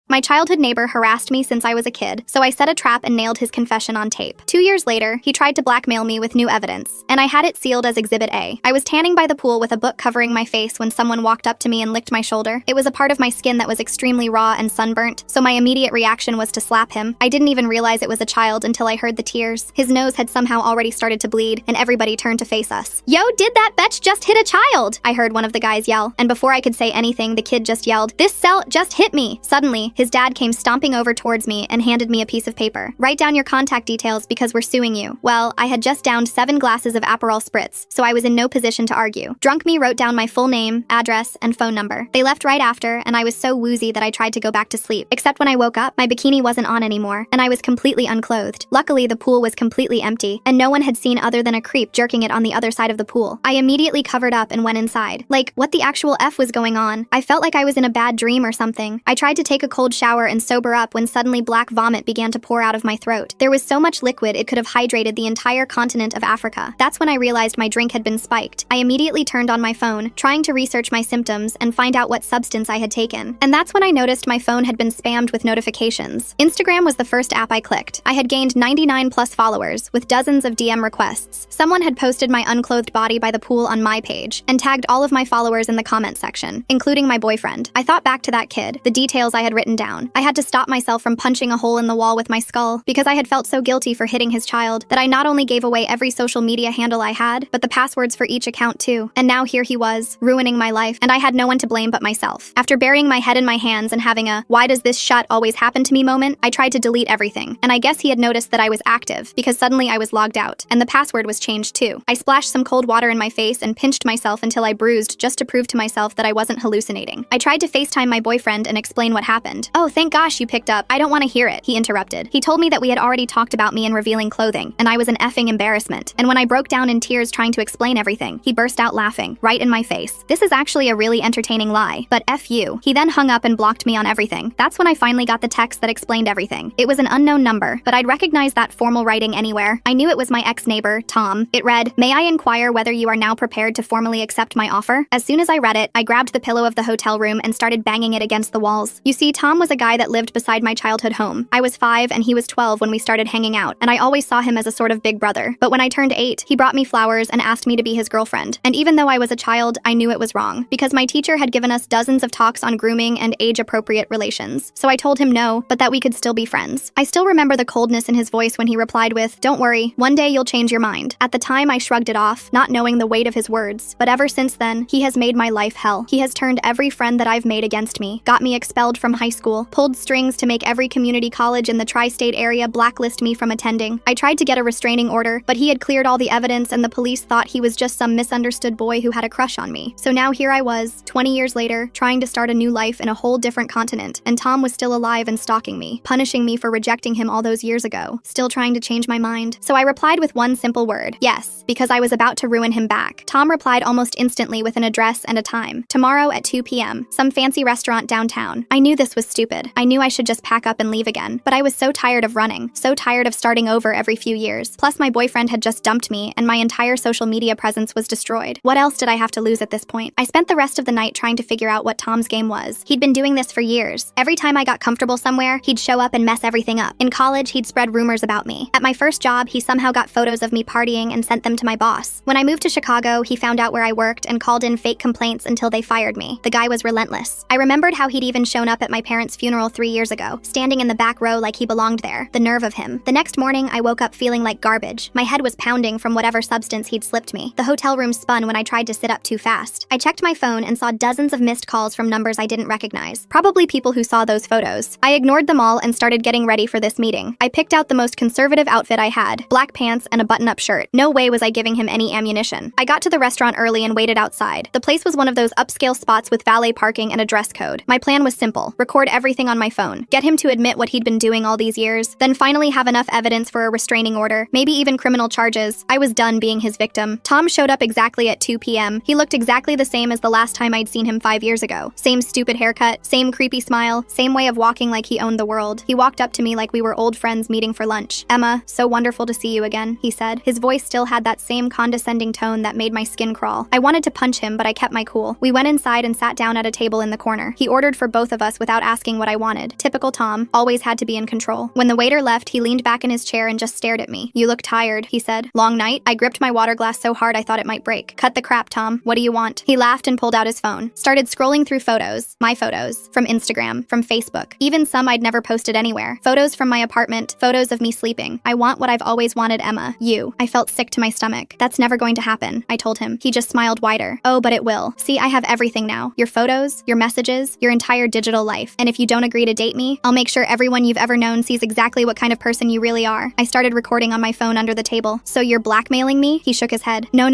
My childhood neighbor harassed me since I was a kid, so I set a trap and nailed his confession on tape. 2 years later, he tried to blackmail me with new evidence, and I had it sealed as Exhibit A. I was tanning by the pool with a book covering my face when someone walked up to me and licked my shoulder. It was a part of my skin that was extremely raw and sunburnt, so my immediate reaction was to slap him. I didn't even realize it was a child until I heard the tears. His nose had somehow already started to bleed, and everybody turned to face us. "Yo, did that bitch just hit a child?" I heard one of the guys yell, and before I could say anything, the kid just yelled, "This cell just hit me." Suddenly, his dad came stomping over towards me and handed me a piece of paper. "Write down your contact details because we're suing you." Well, I had just downed 7 glasses of Aperol Spritz, so I was in no position to argue. Drunk me wrote down my full name, address, and phone number. They left right after, and I was so woozy that I tried to go back to sleep. Except when I woke up, my bikini wasn't on anymore, and I was completely unclothed. Luckily, the pool was completely empty, and no one had seen other than a creep jerking it on the other side of the pool. I immediately covered up and went inside. Like, what the actual F was going on? I felt like I was in a bad dream or something. I tried to take a cold shower and sober up when suddenly black vomit began to pour out of my throat. There was so much liquid it could have hydrated the entire continent of Africa. That's when I realized my drink had been spiked. I immediately turned on my phone, trying to research my symptoms and find out what substance I had taken. And that's when I noticed my phone had been spammed with notifications. Instagram was the first app I clicked. I had gained 99 plus followers, with dozens of DM requests. Someone had posted my unclothed body by the pool on my page, and tagged all of my followers in the comment section, including my boyfriend. I thought back to that kid, the details I had written down. I had to stop myself from punching a hole in the wall with my skull, because I had felt so guilty for hitting his child that I not only gave away every social media handle I had, but the passwords for each account too. And now here he was, ruining my life, and I had no one to blame but myself. After burying my head in my hands and having a "why does this shit always happen to me" moment, I tried to delete everything, and I guess he had noticed that I was active, because suddenly I was logged out, and the password was changed too. I splashed some cold water in my face and pinched myself until I bruised just to prove to myself that I wasn't hallucinating. I tried to FaceTime my boyfriend and explain what happened. "Oh, thank gosh you picked up. I don't want to hear it," he interrupted. He told me that we had already talked about me in revealing clothing, and I was an effing embarrassment. And when I broke down in tears trying to explain everything, he burst out laughing, right in my face. This is actually a really entertaining lie, but F you. He then hung up and blocked me on everything. That's when I finally got the text that explained everything. It was an unknown number, but I'd recognize that formal writing anywhere. I knew it was my ex-neighbor, Tom. It read, "May I inquire whether you are now prepared to formally accept my offer?" As soon as I read it, I grabbed the pillow of the hotel room and started banging it against the walls. You see, Tom was a guy that lived beside my childhood home. I was 5 and he was 12 when we started hanging out, and I always saw him as a sort of big brother. But when I turned 8, he brought me flowers and asked me to be his girlfriend. And even though I was a child, I knew it was wrong, because my teacher had given us dozens of talks on grooming and age-appropriate relations. So I told him no, but that we could still be friends. I still remember the coldness in his voice when he replied with, "Don't worry, one day you'll change your mind." At the time, I shrugged it off, not knowing the weight of his words. But ever since then, he has made my life hell. He has turned every friend that I've made against me, got me expelled from high school, pulled strings to make every community college in the tri-state area blacklist me from attending. I tried to get a restraining order, but he had cleared all the evidence and the police thought he was just some misunderstood boy who had a crush on me. So now here I was, 20 years later, trying to start a new life in a whole different continent, and Tom was still alive and stalking me, punishing me for rejecting him all those years ago, still trying to change my mind. So I replied with one simple word, yes, because I was about to ruin him back. Tom replied almost instantly with an address and a time. Tomorrow at 2 p.m., some fancy restaurant downtown. I knew this was stupid. I knew I should just pack up and leave again, but I was so tired of running, so tired of starting over every few years. Plus my boyfriend had just dumped me, and my entire social media presence was destroyed. What else did I have to lose at this point? I spent the rest of the night trying to figure out what Tom's game was. He'd been doing this for years. Every time I got comfortable somewhere, he'd show up and mess everything up. In college, he'd spread rumors about me. At my first job, he somehow got photos of me partying and sent them to my boss. When I moved to Chicago, he found out where I worked and called in fake complaints until they fired me. The guy was relentless. I remembered how he'd even shown up at my parents' funeral 3 years ago, standing in the back row like he belonged there. The nerve of him. The next morning, I woke up feeling like garbage. My head was pounding from whatever substance he'd slipped me. The hotel room spun when I tried to sit up too fast. I checked my phone and saw dozens of missed calls from numbers I didn't recognize. Probably people who saw those photos. I ignored them all and started getting ready for this meeting. I picked out the most conservative outfit I had, black pants and a button-up shirt. No way was I giving him any ammunition. I got to the restaurant early and waited outside. The place was one of those upscale spots with valet parking and a dress code. My plan was simple. Record everything on my phone. Get him to admit what he'd been doing all these years. Then finally have enough evidence for a restraining order, maybe even criminal charges. I was done being his victim. Tom showed up exactly at 2 p.m. He looked exactly the same as the last time I'd seen him 5 years ago. Same stupid haircut, same creepy smile, same way of walking like he owned the world. He walked up to me like we were old friends meeting for lunch. "Emma, so wonderful to see you again," he said. His voice still had that same condescending tone that made my skin crawl. I wanted to punch him, but I kept my cool. We went inside and sat down at a table in the corner. He ordered for both of us without asking asking what I wanted. Typical Tom, always had to be in control. When the waiter left, he leaned back in his chair and just stared at me. "You look tired," he said. "Long night?" I gripped my water glass so hard I thought it might break. "Cut the crap, Tom. What do you want?" He laughed and pulled out his phone. Started scrolling through photos. My photos. From Instagram. From Facebook. Even some I'd never posted anywhere. Photos from my apartment. Photos of me sleeping. "I want what I've always wanted, Emma. You." I felt sick to my stomach. "That's never going to happen," I told him. He just smiled wider. "Oh, but it will. See, I have everything now. Your photos, your messages, your entire digital life. And if you don't agree to date me, I'll make sure everyone you've ever known sees exactly what kind of person you really are." I started recording on my phone under the table. "So you're blackmailing me?" He shook his head. No.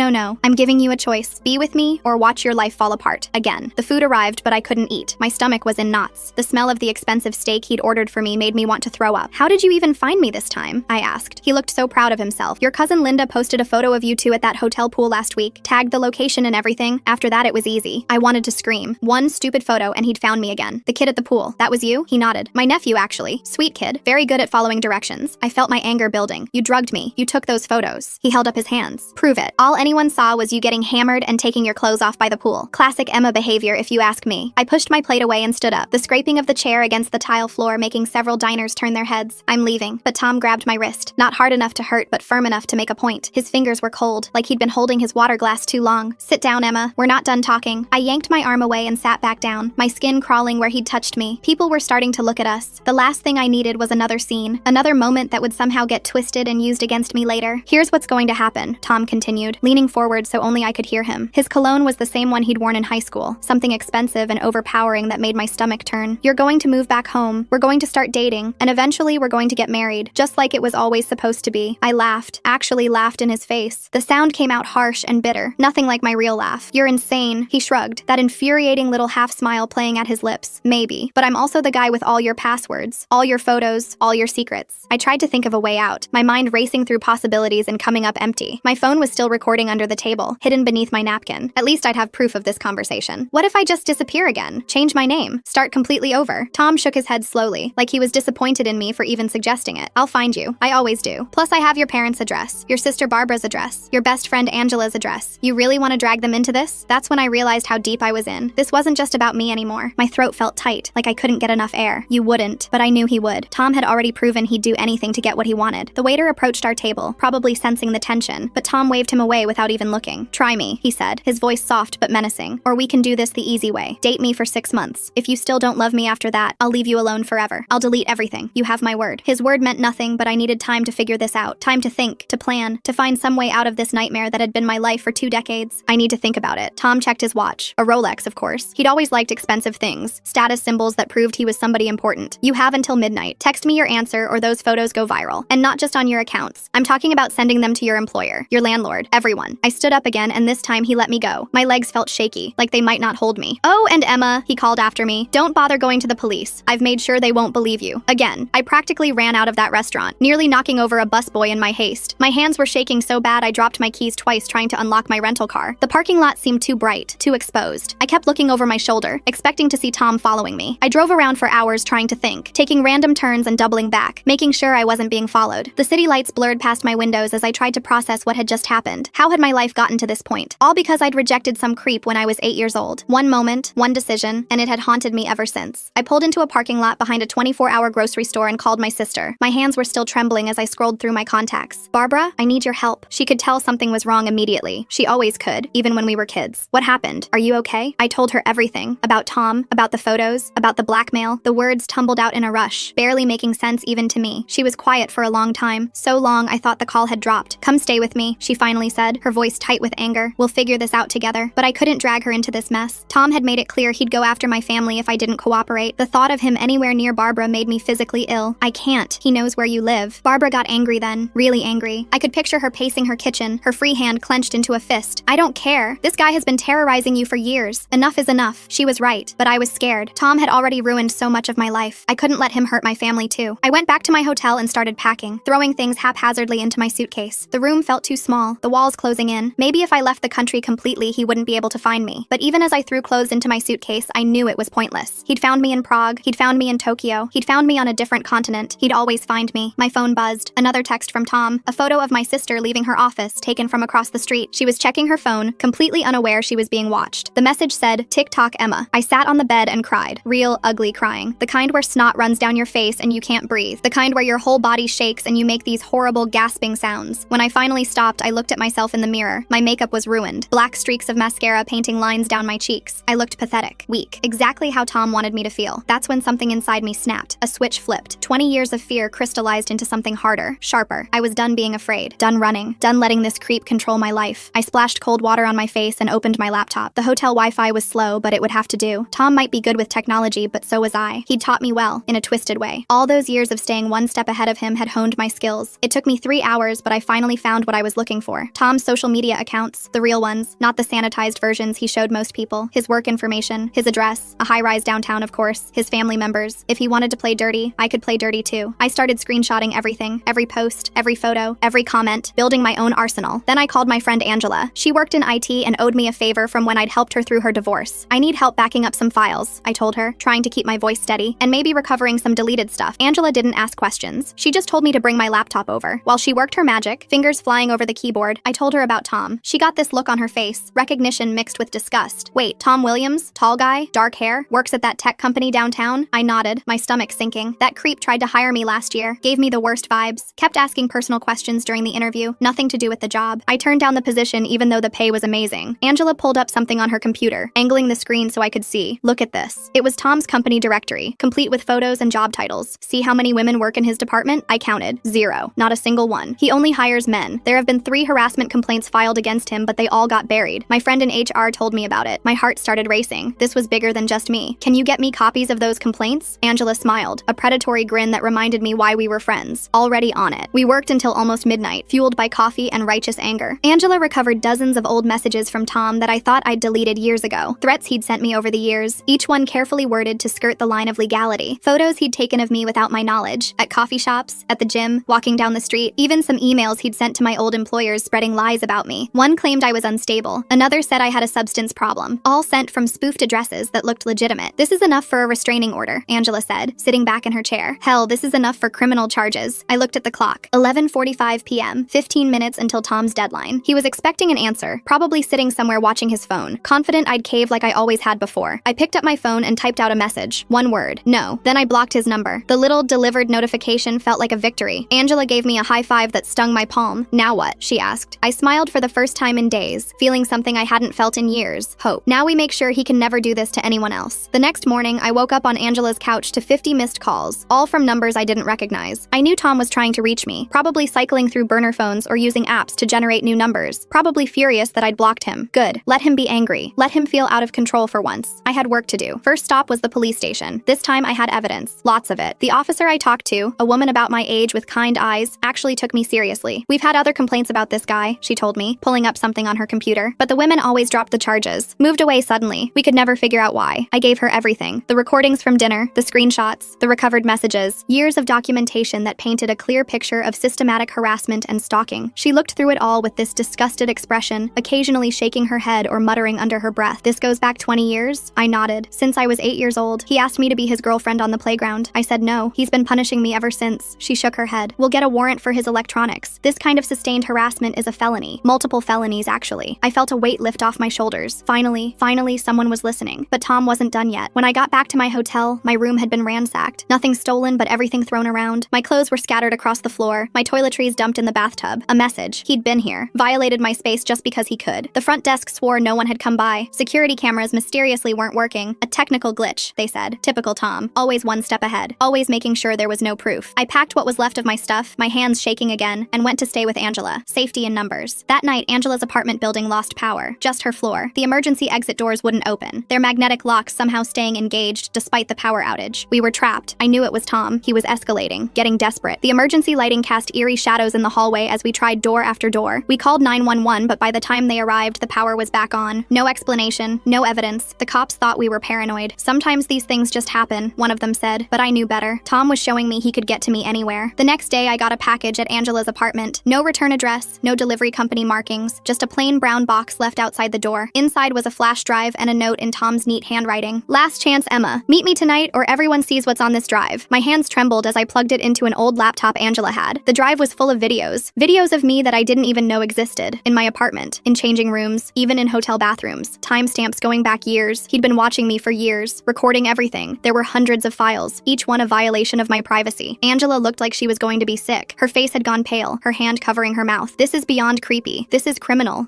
I'm giving you a choice. Be with me or watch your life fall apart." Again. The food arrived, but I couldn't eat. My stomach was in knots. The smell of the expensive steak he'd ordered for me made me want to throw up. "How did you even find me this time?" I asked. He looked so proud of himself. "Your cousin Linda posted a photo of you two at that hotel pool last week, tagged the location and everything. After that, it was easy." I wanted to scream. One stupid photo and he'd found me again. "The kid at the pool. That was you?" He nodded. "My nephew, actually. Sweet kid. Very good at following directions." I felt my anger building. "You drugged me. You took those photos." He held up his hands. "Prove it. All anyone saw was you getting hammered and taking your clothes off by the pool. Classic Emma behavior, if you ask me." I pushed my plate away and stood up, the scraping of the chair against the tile floor making several diners turn their heads. "I'm leaving." But Tom grabbed my wrist. Not hard enough to hurt, but firm enough to make a point. His fingers were cold, like he'd been holding his water glass too long. "Sit down, Emma. We're not done talking." I yanked my arm away and sat back down, my skin crawling where he'd touched me. People were starting to look at us. The last thing I needed was another scene, another moment that would somehow get twisted and used against me later. "Here's what's going to happen," Tom continued, leaning forward so only I could hear him. His cologne was the same one he'd worn in high school, something expensive and overpowering that made my stomach turn. "You're going to move back home. We're going to start dating, and eventually we're going to get married, just like it was always supposed to be." I laughed, actually laughed in his face. The sound came out harsh and bitter, nothing like my real laugh. "You're insane," he shrugged, that infuriating little half-smile playing at his lips. "Maybe, but I'm also the guy with all your passwords, all your photos, all your secrets." I tried to think of a way out, my mind racing through possibilities and coming up empty. My phone was still recording under the table, hidden beneath my napkin. At least I'd have proof of this conversation. What if I just disappear again? Change my name? Start completely over? Tom shook his head slowly, like he was disappointed in me for even suggesting it. "I'll find you. I always do. Plus I have your parents' address, your sister Barbara's address, your best friend Angela's address. You really want to drag them into this?" That's when I realized how deep I was in. This wasn't just about me anymore. My throat felt tight, like I couldn't get enough air. "You wouldn't," but I knew he would. Tom had already proven he'd do anything to get what he wanted. The waiter approached our table, probably sensing the tension, but Tom waved him away without even looking. "Try me," he said, his voice soft but menacing. "Or we can do this the easy way. Date me for 6 months. If you still don't love me after that, I'll leave you alone forever. I'll delete everything. You have my word." His word meant nothing, but I needed time to figure this out. Time to think, to plan, to find some way out of this nightmare that had been my life for 2 decades. "I need to think about it." Tom checked his watch. A Rolex, of course. He'd always liked expensive things, status symbols that proved he was somebody important. "You have until midnight. Text me your answer or those photos go viral. And not just on your accounts. I'm talking about sending them to your employer, your landlord, everyone." I stood up again and this time he let me go. My legs felt shaky, like they might not hold me. "Oh, and Emma," he called after me, "don't bother going to the police. I've made sure they won't believe you." Again, I practically ran out of that restaurant, nearly knocking over a busboy in my haste. My hands were shaking so bad I dropped my keys twice trying to unlock my rental car. The parking lot seemed too bright, too exposed. I kept looking over my shoulder, expecting to see Tom following me. I drove around for hours trying to think, taking random turns and doubling back, making sure I wasn't being followed. The city lights blurred past my windows as I tried to process what had just happened. How had my life gotten to this point? All because I'd rejected some creep when I was 8 years old. One moment, one decision, and it had haunted me ever since. I pulled into a parking lot behind a 24-hour grocery store and called my sister. My hands were still trembling as I scrolled through my contacts. "Barbara, I need your help." She could tell something was wrong immediately. She always could, even when we were kids. "What happened? Are you okay?" I told her everything. About Tom, about the photos, about the blackmail. The words tumbled out in a rush, barely making sense even to me. She was quiet for a long time. So long I thought the call had dropped. "Come stay with me," she finally said, her voice tight with anger. "We'll figure this out together." But I couldn't drag her into this mess. Tom had made it clear he'd go after my family if I didn't cooperate. The thought of him anywhere near Barbara made me physically ill. "I can't. He knows where you live." Barbara got angry then, really angry. I could picture her pacing her kitchen, her free hand clenched into a fist. "I don't care. This guy has been terrorizing you for years. Enough is enough." She was right, but I was scared. Tom had already ruined so much of my life. I couldn't let him hurt my family too. I went back to my hotel and started packing, throwing things haphazardly into my suitcase. The room felt too small, the walls closing in. Maybe if I left the country completely, he wouldn't be able to find me. But even as I threw clothes into my suitcase, I knew it was pointless. He'd found me in Prague. He'd found me in Tokyo. He'd found me on a different continent. He'd always find me. My phone buzzed. Another text from Tom. A photo of my sister leaving her office, taken from across the street. She was checking her phone, completely unaware she was being watched. The message said, "TikTok Emma." I sat on the bed and cried. Real real ugly crying. The kind where snot runs down your face and you can't breathe. The kind where your whole body shakes and you make these horrible gasping sounds. When I finally stopped, I looked at myself in the mirror. My makeup was ruined. Black streaks of mascara painting lines down my cheeks. I looked pathetic, weak, exactly how Tom wanted me to feel. That's when something inside me snapped. A switch flipped. 20 years of fear crystallized into something harder, sharper. I was done being afraid, done running, done letting this creep control my life. I splashed cold water on my face and opened my laptop. The hotel Wi-Fi was slow, but it would have to do. Tom might be good with technology, but so was I. He'd taught me well, in a twisted way. All those years of staying one step ahead of him had honed my skills. It took me 3 hours, but I finally found what I was looking for. Tom's social media accounts, the real ones, not the sanitized versions he showed most people. His work information, his address, a high-rise downtown of course, his family members. If he wanted to play dirty, I could play dirty too. I started screenshotting everything, every post, every photo, every comment, building my own arsenal. Then I called my friend Angela. She worked in IT and owed me a favor from when I'd helped her through her divorce. I need help backing up some files, I told her, trying to keep my voice steady, and maybe recovering some deleted stuff. Angela didn't ask questions. She just told me to bring my laptop over. While she worked her magic, fingers flying over the keyboard, I told her about Tom. She got this look on her face, recognition mixed with disgust. Wait, Tom Williams? Tall guy? Dark hair? Works at that tech company downtown? I nodded, my stomach sinking. That creep tried to hire me last year, gave me the worst vibes, kept asking personal questions during the interview, nothing to do with the job. I turned down the position even though the pay was amazing. Angela pulled up something on her computer, angling the screen so I could see. Look at this. It was Tom's company directory, complete with photos and job titles. See how many women work in his department? I counted. 0. Not a single one. He only hires men. There have been 3 harassment complaints filed against him, but they all got buried. My friend in HR told me about it. My heart started racing. This was bigger than just me. Can you get me copies of those complaints? Angela smiled, a predatory grin that reminded me why we were friends. Already on it. We worked until almost midnight, fueled by coffee and righteous anger. Angela recovered dozens of old messages from Tom that I thought I'd deleted years ago. Threats he'd sent me over the years, each one carefully worded to skirt the line of legality. Photos he'd taken of me without my knowledge, at coffee shops, at the gym, walking down the street, even some emails he'd sent to my old employers spreading lies about me. One claimed I was unstable, another said I had a substance problem, all sent from spoofed addresses that looked legitimate. This is enough for a restraining order, Angela said, sitting back in her chair. Hell, this is enough for criminal charges. I looked at the clock. 11:45 p.m., 15 minutes until Tom's deadline. He was expecting an answer, probably sitting somewhere watching his phone, confident I'd cave like I always had before. I picked up my phone and typed out a message. One word. No. Then I blocked his number. The little delivered notification felt like a victory. Angela gave me a high five that stung my palm. Now what? She asked. I smiled for the first time in days, feeling something I hadn't felt in years. Hope. Now we make sure he can never do this to anyone else. The next morning, I woke up on Angela's couch to 50 missed calls, all from numbers I didn't recognize. I knew Tom was trying to reach me, probably cycling through burner phones or using apps to generate new numbers, probably furious that I'd blocked him. Good. Let him be angry. Let him feel out of control for once. I had work to do. First stop was the police station. This time I had evidence. Lots of it. The officer I talked to, a woman about my age with kind eyes, actually took me seriously. We've had other complaints about this guy, she told me, pulling up something on her computer. But the women always dropped the charges. Moved away suddenly. We could never figure out why. I gave her everything. The recordings from dinner, the screenshots, the recovered messages, years of documentation that painted a clear picture of systematic harassment and stalking. She looked through it all with this disgusted expression, occasionally shaking her head or muttering under her breath. This goes back 20 years? I nodded. Since I was 8 years old. He asked me to be his girlfriend on the playground. I said no. He's been punishing me ever since. She shook her head. We'll get a warrant for his electronics. This kind of sustained harassment is a felony. Multiple felonies, actually. I felt a weight lift off my shoulders. Finally, someone was listening. But Tom wasn't done yet. When I got back to my hotel, my room had been ransacked. Nothing stolen, but everything thrown around. My clothes were scattered across the floor. My toiletries dumped in the bathtub. A message. He'd been here. Violated my space just because he could. The front desk swore no one had come by. Security cameras mysteriously weren't working. A technical glitch, they said. Typical Tom. Always one step ahead. Always making sure there was no proof. I packed what was left of my stuff, my hands shaking again, and went to stay with Angela. Safety in numbers. That night, Angela's apartment building lost power. Just her floor. The emergency exit doors wouldn't open. Their magnetic locks somehow staying engaged despite the power outage. We were trapped. I knew it was Tom. He was escalating, getting desperate. The emergency lighting cast eerie shadows in the hallway as we tried door after door. We called 911, but by the time they arrived, the power was back on. No explanation, no evidence. The cops thought we were paranoid. Sometimes these things just happen, one of them said, but I knew better. Tom was showing me he could get to me anywhere. The next day, I got a package at Angela's apartment. No return address, no delivery company markings, just a plain brown box left outside the door. Inside was a flash drive and a note in Tom's neat handwriting. Last chance, Emma. Meet me tonight or everyone sees what's on this drive. My hands trembled as I plugged it into an old laptop Angela had. The drive was full of videos. Videos of me that I didn't even know existed. In my apartment, in changing rooms, even in hotel bathrooms. Timestamps going back years. He'd been watching me for years, recording recording everything. There were hundreds of files, each one a violation of my privacy. Angela looked like she was going to be sick. Her face had gone pale, her hand covering her mouth. This is beyond creepy. This is criminal.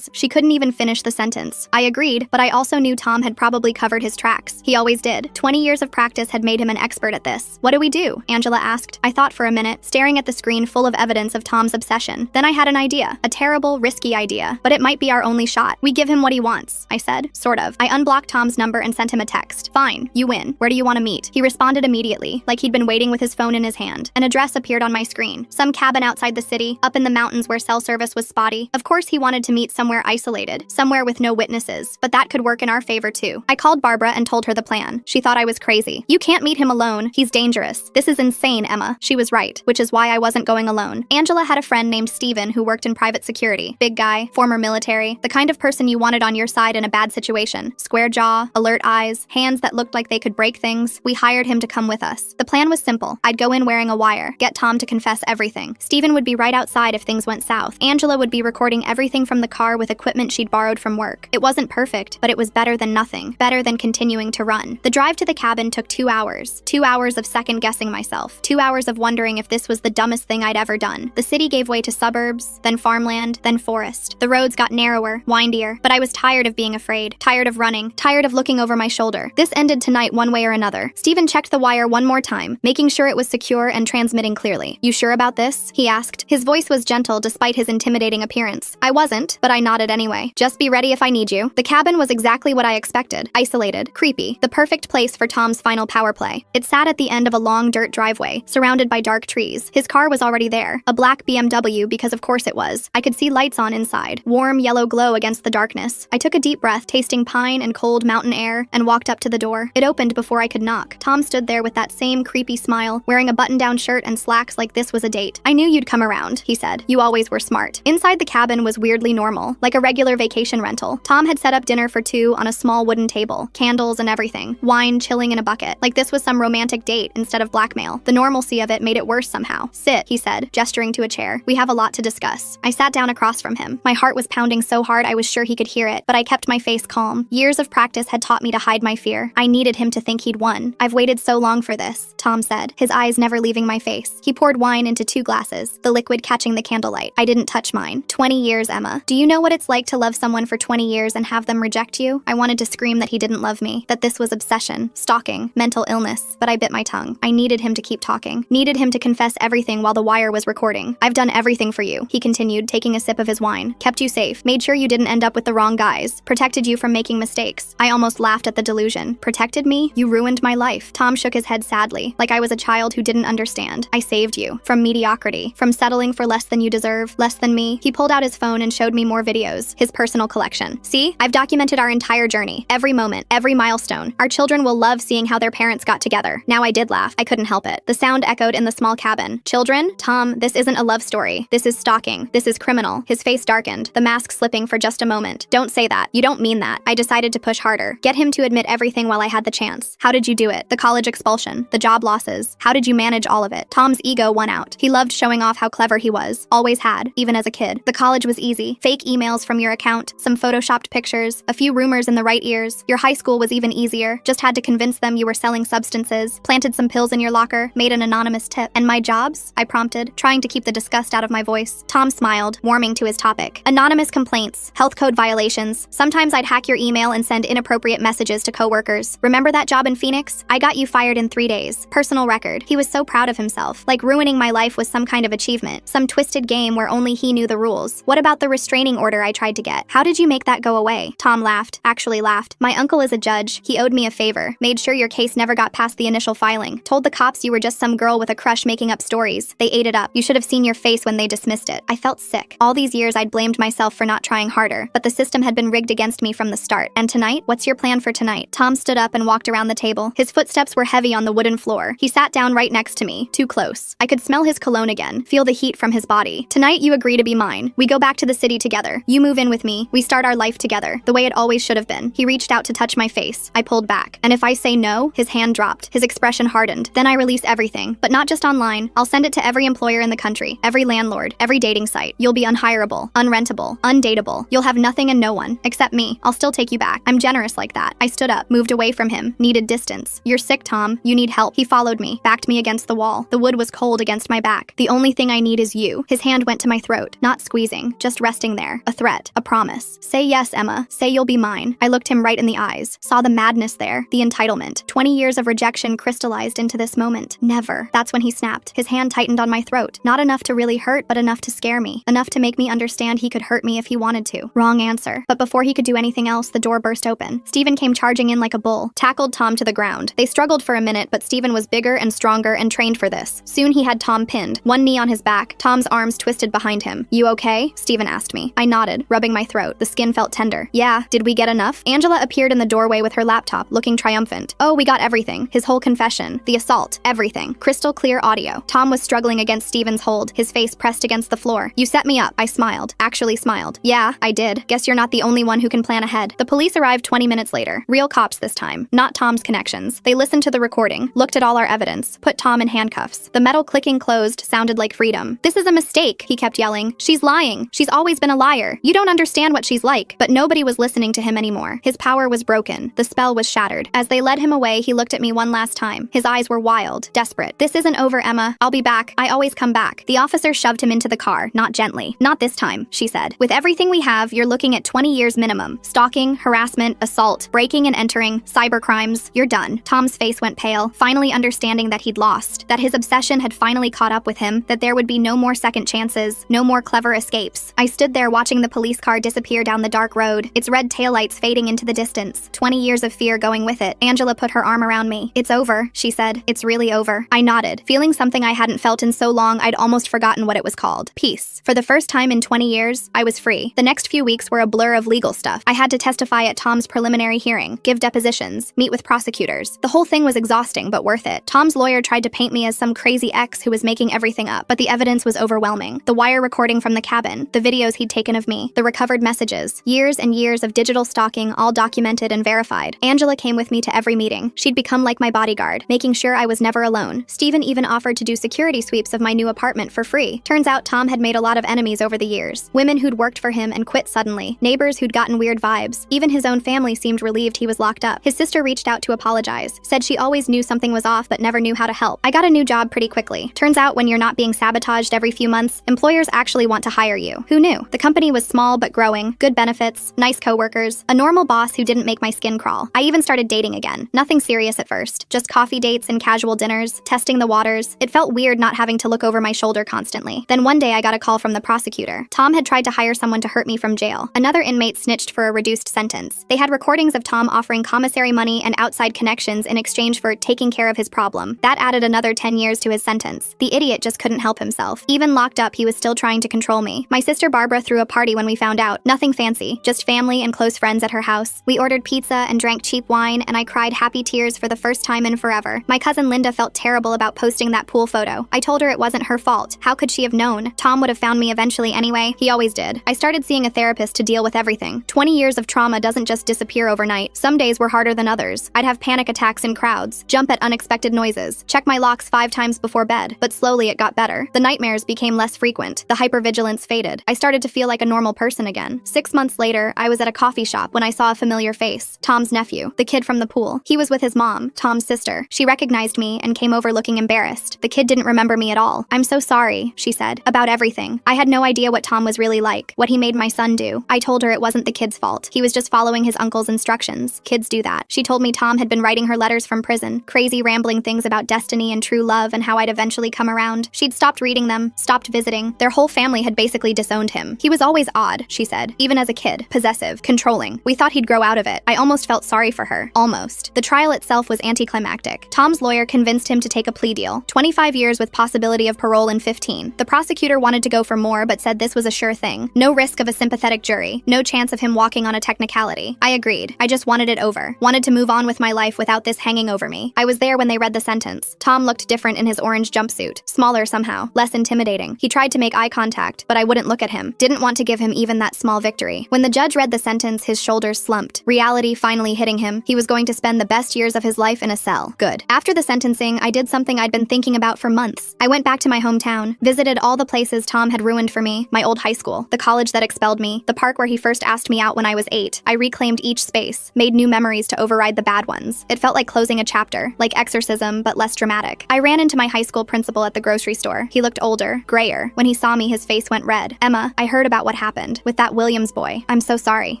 She couldn't even finish the sentence. I agreed, but I also knew Tom had probably covered his tracks. He always did. 20 years of practice had made him an expert at this. What do we do? Angela asked. I thought for a minute, staring at the screen full of evidence of Tom's obsession. Then I had an idea. A terrible, risky idea. But it might be our only shot. We give him what he wants, I said. Sort of. I unblocked Tom's number and sent him a text. Fine, you win. Where do you want to meet? He responded immediately, like he'd been waiting with his phone in his hand. An address appeared on my screen. Some cabin outside the city, up in the mountains where cell service was spotty. Of course he wanted to meet somewhere isolated, somewhere with no witnesses. But that could work in our favor too. I called Barbara and told her the plan. She thought I was crazy. You can't meet him alone. He's dangerous. This is insane, Emma. She was right, which is why I wasn't going alone. Angela had a friend named Steven who worked in private security. Big guy, former military, the kind of person you wanted on your side in a bad situation. Square jaw, alert eyes, hands that looked like they could break things. We hired him to come with us. The plan was simple. I'd go in wearing a wire, get Tom to confess everything. Steven would be right outside if things went south. Angela would be recording everything from the car with equipment she'd borrowed from work. It wasn't perfect, but it was better than nothing. Better than continuing to run. The drive to the cabin took 2 hours. 2 hours of second-guessing myself. 2 hours of wondering if this was the dumbest thing I'd ever done. The city gave way to suburbs, then farmland, then forest. The roads got narrower, windier, but I was tired of being afraid, tired of running, tired of looking over my shoulder. This ended tonight one way or another. Steven checked the wire one more time, making sure it was secure and transmitting clearly. You sure about this? He asked. His voice was gentle despite his intimidating appearance. I wasn't, but I nodded anyway. Just be ready if I need you. The cabin was exactly what I expected. Isolated, creepy, the perfect place for Tom's final power play. It sat at the end of a long dirt driveway, surrounded by dark trees. His car was already there, a black BMW because of course it was. I could see lights on inside, warm yellow glow against the darkness. I took a deep breath, tasting pine and cold mountain air, and walked up to the door. It opened before I could knock. Tom stood there with that same creepy smile, wearing a button-down shirt and slacks like this was a date. I knew you'd come around, he said. You always were smart. Inside the cabin was weirdly normal, like a regular vacation rental. Tom had set up dinner for two on a small wooden table, candles and everything, wine chilling in a bucket, like this was some romantic date instead of blackmail. The normalcy of it made it worse somehow. Sit, he said, gesturing to a chair. We have a lot to discuss. I sat down across from him. My heart was pounding so hard I was sure he could hear it, but I kept my face calm. Years of practice had taught me to hide my fear. I needed him to think he'd won. I've waited so long for this, Tom said, his eyes never leaving my face. He poured wine into 2 glasses, the liquid catching the candlelight. I didn't touch mine. 20 years, Emma. Do you know what it's like to love someone for 20 years and have them reject you? I wanted to scream that he didn't love me, that this was obsession, stalking, mental illness, but I bit my tongue. I needed him to keep talking. Needed him to confess everything while the wire was recording. I've done everything for you, he continued, taking a sip of his wine. Kept you safe, made sure you didn't end up with the wrong guys, protected you from making mistakes. I almost laughed at the delusion. Protected me? You ruined my life. Tom shook his head sadly, like I was a child who didn't understand. I saved you. From mediocrity. From settling for less than you deserve, less than me. He pulled out his phone and showed me more videos, his personal collection. See? I've documented our entire journey. Every moment, every milestone. Our children will love seeing how their parents got together. Now I did laugh. I couldn't help it. The sound echoed in the small cabin. Children? Tom, this isn't a love story. This is stalking. This is criminal. His face darkened, the mask slipping for just a moment. Don't say that. You don't mean that. I decided to push harder. Get him to admit everything while I had the chance. How did you do it? The college expulsion. The job losses. How did you manage all of it? Tom's ego won out. He loved showing off how clever he was. Always had, even as a kid. The college was easy. Fake emails from your account, some photoshopped pictures, a few rumors in the right ears. Your high school was even easier. Just had to convince them you were selling substances, planted some pills in your locker, made an anonymous tip. And my jobs? I prompted, trying to keep the disgust out of my voice. Tom smiled, warming to his topic. Anonymous complaints, health code violations. Sometimes I'd hack your email and send inappropriate messages to coworkers. Remember that job in Phoenix? I got you fired in 3 days. Personal record. He was so proud of himself. Like ruining my life was some kind of achievement. Some twisted game where only he knew the rules. What about the restraining order I tried to get? How did you make that go away? Tom laughed. Actually laughed. My uncle is a judge. He owed me a favor. Made sure your case never got past the initial filing. Told the cops you were just some girl with a crush making up stories. They ate it up. You should have seen your face when they dismissed it. I felt sick. All these years I'd blamed myself for not trying harder, but the system had been rigged against me from the start. And tonight? What's your plan for tonight? Tom stood up and walked around the table. His footsteps were heavy on the wooden floor. He sat down right next to me, too close. I could smell his cologne again, feel the heat from his body. Tonight you agree to be mine. We go back to the city together. You move in with me. We start our life together, the way it always should have been. He reached out to touch my face. I pulled back. And if I say no, his hand dropped. His expression hardened. Then I release everything, but not just online. I'll send it to every employer in the country, every landlord, every dating site. You'll be unhireable, unrentable, undateable. You'll have nothing and no one, except me. I'll still take you back. I'm generous like that. I stood up, moved away away from him, needed distance. You're sick, Tom. You need help. He followed me, backed me against the wall. The wood was cold against my back. The only thing I need is you. His hand went to my throat, not squeezing, just resting there. A threat, a promise. Say yes, Emma. Say you'll be mine. I looked him right in the eyes, saw the madness there, the entitlement. 20 years of rejection crystallized into this moment. Never. That's when he snapped. His hand tightened on my throat. Not enough to really hurt, but enough to scare me. Enough to make me understand he could hurt me if he wanted to. Wrong answer. But before he could do anything else, the door burst open. Stephen came charging in like a bull, tackled Tom to the ground. They struggled for a minute, but Stephen was bigger and stronger and trained for this. Soon he had Tom pinned, one knee on his back, Tom's arms twisted behind him. You okay? Stephen asked me. I nodded, rubbing my throat. The skin felt tender. Yeah, did we get enough? Angela appeared in the doorway with her laptop, looking triumphant. Oh, we got everything. His whole confession, the assault, everything. Crystal clear audio. Tom was struggling against Stephen's hold, his face pressed against the floor. You set me up. I smiled. Actually smiled. Yeah, I did. Guess you're not the only one who can plan ahead. The police arrived 20 minutes later. Real cops this time, not Tom's connections. They listened to the recording, looked at all our evidence, put Tom in handcuffs. The metal clicking closed sounded like freedom. This is a mistake, he kept yelling. She's lying. She's always been a liar. You don't understand what she's like. But nobody was listening to him anymore. His power was broken. The spell was shattered. As they led him away, he looked at me one last time. His eyes were wild, desperate. This isn't over, Emma. I'll be back. I always come back. The officer shoved him into the car, not gently. Not this time, she said. With everything we have, you're looking at 20 years minimum. Stalking, harassment, assault, breaking and entering, cyber crimes. You're done. Tom's face went pale, finally understanding that he'd lost, that his obsession had finally caught up with him, that there would be no more second chances, no more clever escapes. I stood there watching the police car disappear down the dark road, its red taillights fading into the distance, 20 years of fear going with it. Angela put her arm around me. It's over, she said. It's really over. I nodded, feeling something I hadn't felt in so long I'd almost forgotten what it was called. Peace. For the first time in 20 years, I was free. The next few weeks were a blur of legal stuff. I had to testify at Tom's preliminary hearing, give depositions, meet with prosecutors. The whole thing was exhausting, but worth it. Tom's lawyer tried to paint me as some crazy ex who was making everything up, but the evidence was overwhelming. The wire recording from the cabin, the videos he'd taken of me, the recovered messages, years and years of digital stalking, all documented and verified. Angela came with me to every meeting. She'd become like my bodyguard, making sure I was never alone. Stephen even offered to do security sweeps of my new apartment for free. Turns out Tom had made a lot of enemies over the years. Women who'd worked for him and quit suddenly. Neighbors who'd gotten weird vibes. Even his own family seemed relieved he was locked up. His sister reached out to apologize, said she always knew something was off but never knew how to help. I got a new job pretty quickly. Turns out when you're not being sabotaged every few months, employers actually want to hire you. Who knew? The company was small but growing, good benefits, nice coworkers, a normal boss who didn't make my skin crawl. I even started dating again. Nothing serious at first, just coffee dates and casual dinners, testing the waters. It felt weird not having to look over my shoulder constantly. Then one day I got a call from the prosecutor. Tom had tried to hire someone to hurt me from jail. Another inmate snitched for a reduced sentence. They had recordings of Tom offering commissary money and outside connections in exchange for taking care of his problem. That added another 10 years to his sentence. The idiot just couldn't help himself. Even locked up, he was still trying to control me. My sister Barbara threw a party when we found out. Nothing fancy, just family and close friends at her house. We ordered pizza and drank cheap wine, and I cried happy tears for the first time in forever. My cousin Linda felt terrible about posting that pool photo. I told her it wasn't her fault. How could she have known? Tom would have found me eventually anyway. He always did. I started seeing a therapist to deal with everything. 20 years of trauma doesn't just disappear overnight. Some days were harder than others. I'd have panic attacks in crowds, jump at unexpected noises, check my locks 5 times before bed. But slowly it got better. The nightmares became less frequent. The hypervigilance faded. I started to feel like a normal person again. 6 months later, I was at a coffee shop when I saw a familiar face. Tom's nephew, the kid from the pool. He was with his mom, Tom's sister. She recognized me and came over looking embarrassed. The kid didn't remember me at all. I'm so sorry, she said, about everything. I had no idea what Tom was really like, what he made my son do. I told her it wasn't the kid's fault. He was just following his uncle's instructions. Kids do that. She told me Tom had been writing her letters from prison, crazy rambling things about destiny and true love and how I'd eventually come around. She'd stopped reading them, stopped visiting. Their whole family had basically disowned him. He was always odd, she said, even as a kid, possessive, controlling. We thought he'd grow out of it. I almost felt sorry for her. Almost. The trial itself was anticlimactic. Tom's lawyer convinced him to take a plea deal. 25 years with possibility of parole in 15. The prosecutor wanted to go for more but said this was a sure thing. No risk of a sympathetic jury. No chance of him walking on a technicality. I agreed. I just wanted it over. Wanted to move on with my life without this hanging over me. I was there when they read the sentence. Tom looked different in his orange jumpsuit. Smaller somehow. Less intimidating. He tried to make eye contact, but I wouldn't look at him. Didn't want to give him even that small victory. When the judge read the sentence, his shoulders slumped. Reality finally hitting him. He was going to spend the best years of his life in a cell. Good. After the sentencing, I did something I'd been thinking about for months. I went back to my hometown, visited all the places Tom had ruined for me, my old high school, the college that expelled me, the park where he first asked me out when I was 8. I reclaimed each space, made new memories memories to override the bad ones. It felt like closing a chapter, like exorcism, but less dramatic. I ran into my high school principal at the grocery store. He looked older, grayer. When he saw me, his face went red. "Emma, I heard about what happened with that Williams boy. I'm so sorry.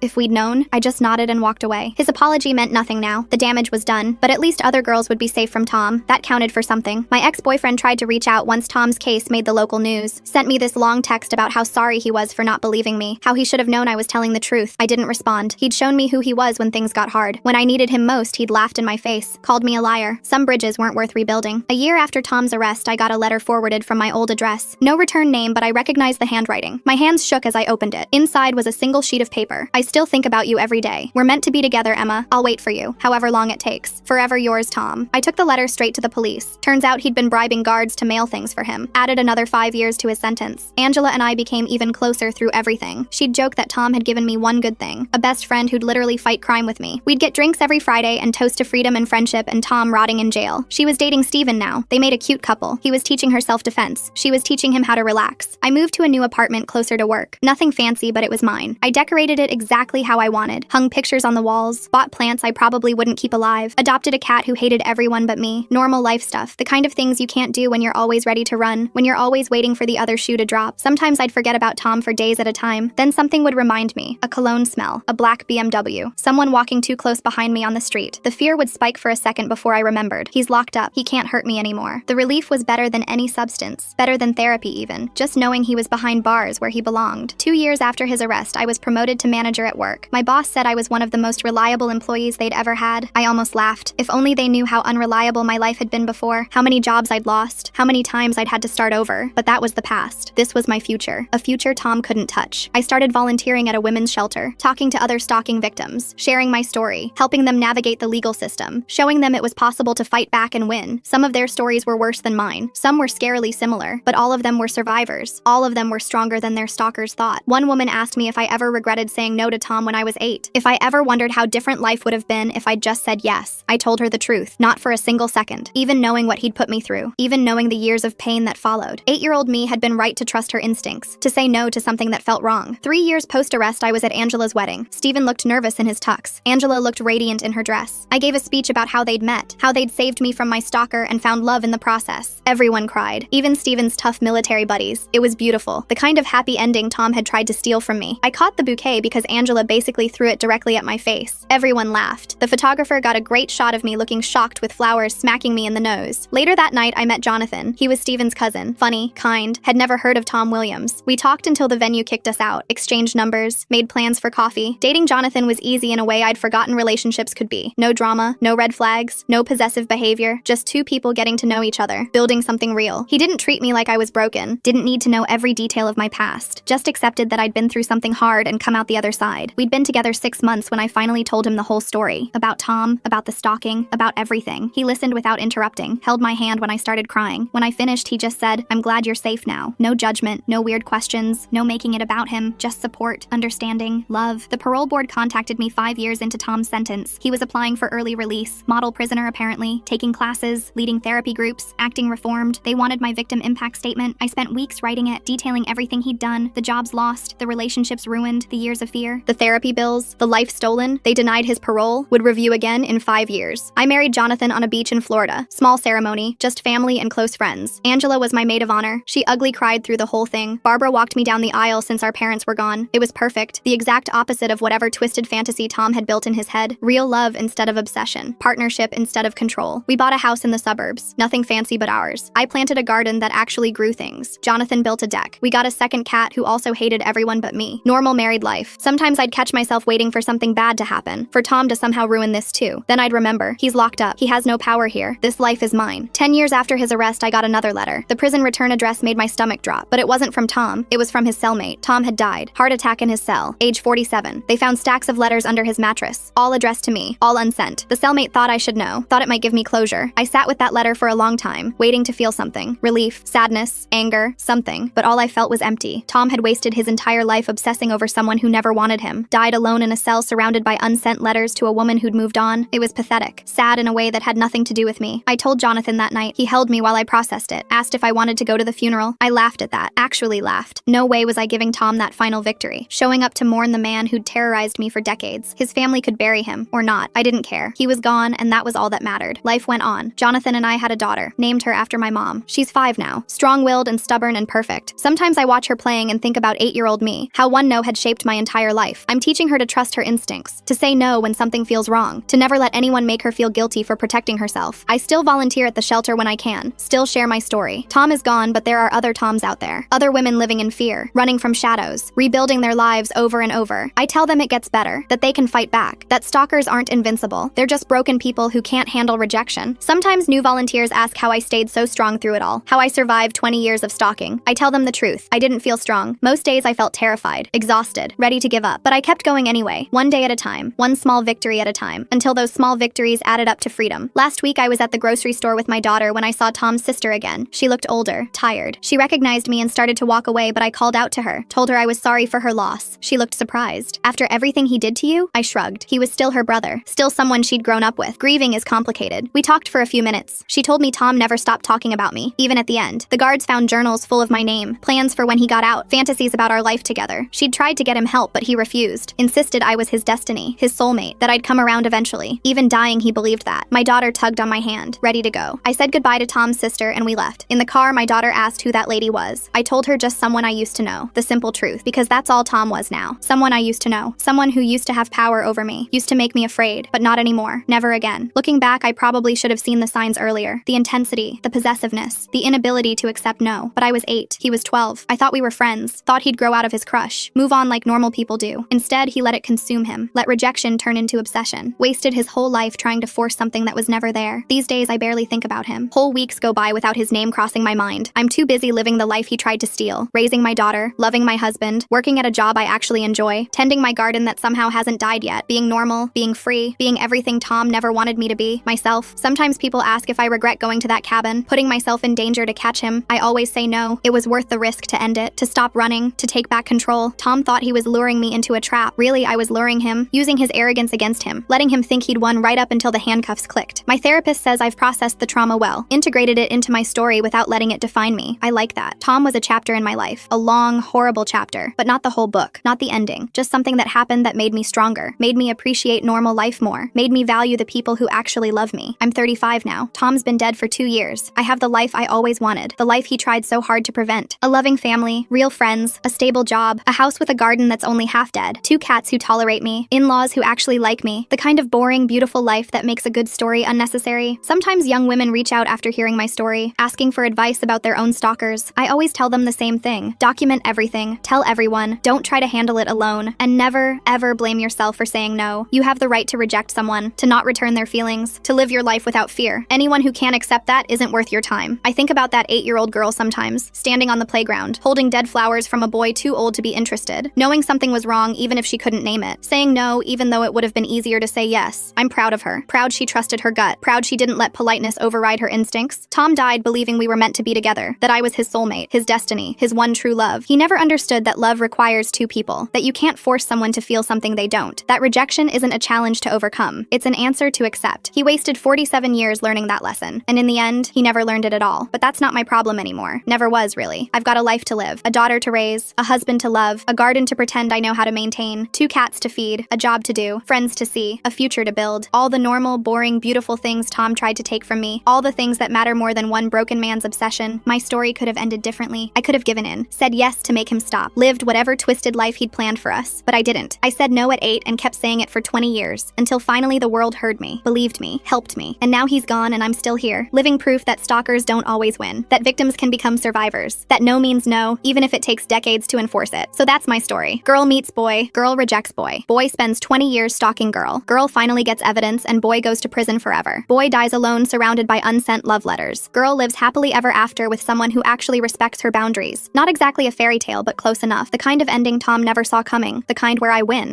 If we'd known," I just nodded and walked away. His apology meant nothing now. The damage was done, but at least other girls would be safe from Tom. That counted for something. My ex-boyfriend tried to reach out once Tom's case made the local news. Sent me this long text about how sorry he was for not believing me, how he should have known I was telling the truth. I didn't respond. He'd shown me who he was when things got hard. When I needed him most, he'd laughed in my face, called me a liar. Some bridges weren't worth rebuilding. A year after Tom's arrest, I got a letter forwarded from my old address. No return name, but I recognized the handwriting. My hands shook as I opened it. Inside was a single sheet of paper. "I still think about you every day. We're meant to be together, Emma. I'll wait for you, however long it takes. Forever yours, Tom." I took the letter straight to the police. Turns out he'd been bribing guards to mail things for him. Added another 5 years to his sentence. Angela and I became even closer through everything. She'd joke that Tom had given me one good thing, a best friend who'd literally fight crime with me. We'd get drinks every Friday and toast to freedom and friendship and Tom rotting in jail. She was dating Steven now. They made a cute couple. He was teaching her self-defense. She was teaching him how to relax. I moved to a new apartment closer to work. Nothing fancy, but it was mine. I decorated it exactly how I wanted. Hung pictures on the walls. Bought plants I probably wouldn't keep alive. Adopted a cat who hated everyone but me. Normal life stuff. The kind of things you can't do when you're always ready to run, when you're always waiting for the other shoe to drop. Sometimes I'd forget about Tom for days at a time. Then something would remind me. A cologne smell. A black BMW. Someone walking too close behind me on the street. The fear would spike for a second before I remembered. He's locked up. He can't hurt me anymore. The relief was better than any substance. Better than therapy even. Just knowing he was behind bars where he belonged. 2 years after his arrest, I was promoted to manager at work. My boss said I was one of the most reliable employees they'd ever had. I almost laughed. If only they knew how unreliable my life had been before, how many jobs I'd lost, how many times I'd had to start over. But that was the past. This was my future. A future Tom couldn't touch. I started volunteering at a women's shelter, talking to other stalking victims, sharing my story, helping them navigate the legal system, showing them it was possible to fight back and win. Some of their stories were worse than mine. Some were scarily similar, but all of them were survivors. All of them were stronger than their stalkers thought. One woman asked me if I ever regretted saying no to Tom when I was 8. If I ever wondered how different life would have been if I'd just said yes. I told her the truth, not for a single second. Even knowing what he'd put me through. Even knowing the years of pain that followed. 8-year-old me had been right to trust her instincts, to say no to something that felt wrong. 3 years post-arrest, I was at Angela's wedding. Steven looked nervous in his tux. Angela looked radiant in her dress. I gave a speech about how they'd met, how they'd saved me from my stalker and found love in the process. Everyone cried, even Steven's tough military buddies. It was beautiful, the kind of happy ending Tom had tried to steal from me. I caught the bouquet because Angela basically threw it directly at my face. Everyone laughed. The photographer got a great shot of me looking shocked with flowers smacking me in the nose. Later that night, I met Jonathan. He was Steven's cousin. Funny, kind, had never heard of Tom Williams. We talked until the venue kicked us out, exchanged numbers, made plans for coffee. Dating Jonathan was easy in a way I'd forgotten relationships could be. No drama, no red flags, no possessive behavior, just two people getting to know each other, building something real. He didn't treat me like I was broken, didn't need to know every detail of my past, just accepted that I'd been through something hard and come out the other side. We'd been together 6 months when I finally told him the whole story. About Tom, about the stalking, about everything. He listened without interrupting, held my hand when I started crying. When I finished, he just said, "I'm glad you're safe now." No judgment, no weird questions, no making it about him, just support, understanding, love. The parole board contacted me 5 years into Tom's sentence. He was applying for early release, model prisoner apparently, taking classes, leading therapy groups, acting reformed. They wanted my victim impact statement. I spent weeks writing it, detailing everything he'd done, the jobs lost, the relationships ruined, the years of fear, the therapy bills, the life stolen. They denied his parole, would review again in 5 years. I married Jonathan on a beach in Florida. Small ceremony, just family and close friends. Angela was my maid of honor. She ugly cried through the whole thing. Barbara walked me down the aisle since our parents were gone. It was perfect. The exact opposite of whatever twisted fantasy Tom had built in his head. Real love instead of obsession. Partnership instead of control. We bought a house in the suburbs. Nothing fancy but ours. I planted a garden that actually grew things. Jonathan built a deck. We got a second cat who also hated everyone but me. Normal married life. Sometimes I'd catch myself waiting for something bad to happen. For Tom to somehow ruin this too. Then I'd remember. He's locked up. He has no power here. This life is mine. 10 years after his arrest, I got another letter. The prison return address made my stomach drop. But it wasn't from Tom. It was from his cellmate. Tom had died. Heart attack in his cell. Age 47. They found stacks of letters under his mattress. All addressed to me. All unsent. The cellmate thought I should know. Thought it might give me closure. I sat with that letter for a long time, waiting to feel something. Relief, sadness, anger, something. But all I felt was empty. Tom had wasted his entire life obsessing over someone who never wanted him. Died alone in a cell surrounded by unsent letters to a woman who'd moved on. It was pathetic. Sad in a way that had nothing to do with me. I told Jonathan that night. He held me while I processed it. Asked if I wanted to go to the funeral. I laughed at that. Actually laughed. No way was I giving Tom that final victory. Showing up to mourn the man who'd terrorized me for decades. His family could bury him. him, or not. I didn't care. He was gone, and that was all that mattered. Life went on. Jonathan and I had a daughter, named her after my mom. She's 5 now, strong-willed and stubborn and perfect. Sometimes I watch her playing and think about 8-year-old me, how one no had shaped my entire life. I'm teaching her to trust her instincts, to say no when something feels wrong, to never let anyone make her feel guilty for protecting herself. I still volunteer at the shelter when I can, still share my story. Tom is gone, but there are other Toms out there. Other women living in fear, running from shadows, rebuilding their lives over and over. I tell them it gets better, that they can fight back, that stalkers aren't invincible. They're just broken people who can't handle rejection. Sometimes new volunteers ask how I stayed so strong through it all, how I survived 20 years of stalking. I tell them the truth. I didn't feel strong. Most days I felt terrified, exhausted, ready to give up. But I kept going anyway, one day at a time, one small victory at a time, until those small victories added up to freedom. Last week I was at the grocery store with my daughter when I saw Tom's sister again. She looked older, tired. She recognized me and started to walk away, but I called out to her, told her I was sorry for her loss. She looked surprised. After everything he did to you? I shrugged. He was still her brother, still someone she'd grown up with. Grieving is complicated. We talked for a few minutes. She told me Tom never stopped talking about me, even at the end. The guards found journals full of my name, plans for when he got out, fantasies about our life together. She'd tried to get him help, but he refused. Insisted I was his destiny, his soulmate, that I'd come around eventually. Even dying, he believed that. My daughter tugged on my hand, ready to go. I said goodbye to Tom's sister and we left. In the car, my daughter asked who that lady was. I told her just someone I used to know. The simple truth, because that's all Tom was now. Someone I used to know. Someone who used to have power over me, used to make me afraid, but not anymore. Never again. Looking back, I probably should have seen the signs earlier. The intensity, the possessiveness, the inability to accept no. But I was 8. He was 12. I thought we were friends. Thought he'd grow out of his crush. Move on like normal people do. Instead, he let it consume him. Let rejection turn into obsession. Wasted his whole life trying to force something that was never there. These days, I barely think about him. Whole weeks go by without his name crossing my mind. I'm too busy living the life he tried to steal. Raising my daughter, loving my husband, working at a job I actually enjoy, tending my garden that somehow hasn't died yet, being normal, being free, being everything Tom never wanted me to be, myself. Sometimes people ask if I regret going to that cabin, putting myself in danger to catch him. I always say no. It was worth the risk to end it, to stop running, to take back control. Tom thought he was luring me into a trap. Really, I was luring him, using his arrogance against him, letting him think he'd won right up until the handcuffs clicked. My therapist says I've processed the trauma well, integrated it into my story without letting it define me. I like that. Tom was a chapter in my life, a long, horrible chapter, but not the whole book, not the ending, just something that happened that made me stronger, made me appreciate normal life more, made me value the people who actually love me. I'm 35 now. Tom's been dead for 2 years. I have the life I always wanted, the life he tried so hard to prevent. A loving family, real friends, a stable job, a house with a garden that's only half dead, 2 cats who tolerate me, in-laws who actually like me, the kind of boring, beautiful life that makes a good story unnecessary. Sometimes young women reach out after hearing my story, asking for advice about their own stalkers. I always tell them the same thing. Document everything, tell everyone, don't try to handle it alone, and never, ever blame yourself for saying no. You have the right to reject someone, to not return their feelings, to live your life without fear. Anyone who can't accept that isn't worth your time. I think about that 8-year-old girl sometimes, standing on the playground, holding dead flowers from a boy too old to be interested, knowing something was wrong even if she couldn't name it, saying no even though it would have been easier to say yes. I'm proud of her. Proud she trusted her gut. Proud she didn't let politeness override her instincts. Tom died believing we were meant to be together, that I was his soulmate, his destiny, his one true love. He never understood that love requires 2 people, that you can't force someone to feel something they don't, that rejection isn't a challenge to overcome. It's an answer to accept. He wasted 47 years learning that lesson, and in the end, he never learned it at all. But that's not my problem anymore. Never was, really. I've got a life to live, a daughter to raise, a husband to love, a garden to pretend I know how to maintain, 2 cats to feed, a job to do, friends to see, a future to build. All the normal, boring, beautiful things Tom tried to take from me. All the things that matter more than one broken man's obsession. My story could have ended differently. I could have given in, said yes to make him stop, lived whatever twisted life he'd planned for us. But I didn't. I said no at 8 and kept saying it for 20 years, until finally the world heard me, believed me, helped me. And now he's gone and I'm still here, living proof that stalkers don't always win, that victims can become survivors, that no means no, even if it takes decades to enforce it. So that's my story. Girl meets boy, girl rejects boy. Boy spends 20 years stalking girl. Girl finally gets evidence and boy goes to prison forever. Boy dies alone surrounded by unsent love letters. Girl lives happily ever after with someone who actually respects her boundaries. Not exactly a fairy tale, but close enough. The kind of ending Tom never saw coming. The kind where I win.